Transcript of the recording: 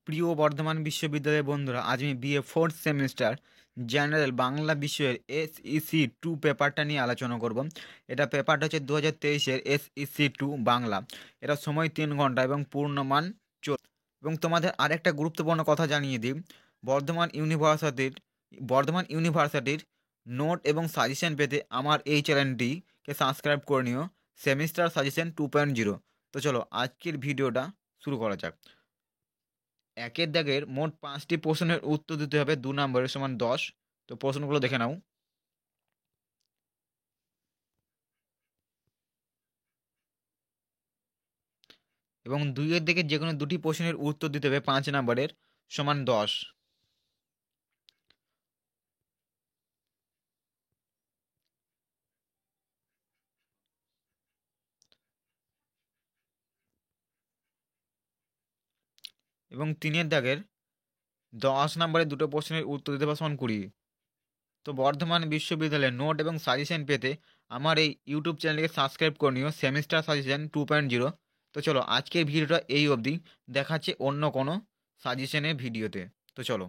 প্রিয় বর্ধমান বিশ্ববিদ্যালয়ের বন্ধুরা, আজ আমি BA fourth semester general Bangla বিষয়ের SEC 2 পেপারটা নিয়ে আলোচনা করব। এটা পেপারটা হচ্ছে 2023-এর SEC 2 বাংলা। এটা সময় 3 ঘন্টা এবং পূর্ণমান এবং তোমাদের আরেকটা গুরুত্বপূর্ণ কথা জানিয়ে দিই। বর্ধমান ইউনিভার্সিটির নোট এবং সাজেশন পেতে আমার এই চ্যানেলটিকে সাবস্ক্রাইব করে নিও, সেমিস্টার সাজেশন 2.0। তো চলো আজকের ভিডিওটা শুরু করা যাক। একের দাগের মোট 5টি প্রশ্নের উত্তর দিতে হবে 2 নম্বরের সমান 10। তো প্রশ্নগুলো দেখে নাও। এবং 2-এর দিকে যে কোনো 2টি প্রশ্নের উত্তর দিতে হবে 5 নম্বরের সমান 10। এবং 3-এর দাগের 10 নম্বরের 2টো প্রশ্নের উত্তর দিতে হবে সমান 20। তো বর্ধমান বিশ্ববিদ্যালয়ের নোট এবং সাজেশন পেতে আমার এই ইউটিউব চ্যানেলকে সাবস্ক্রাইব করে নিও, সেমিস্টার সাজেশন 2.0। তো চলো আজকের ভিডিওটা এই অবধি, দেখাচ্ছে অন্য কোনো সাজেশনের ভিডিওতে। তো চলো।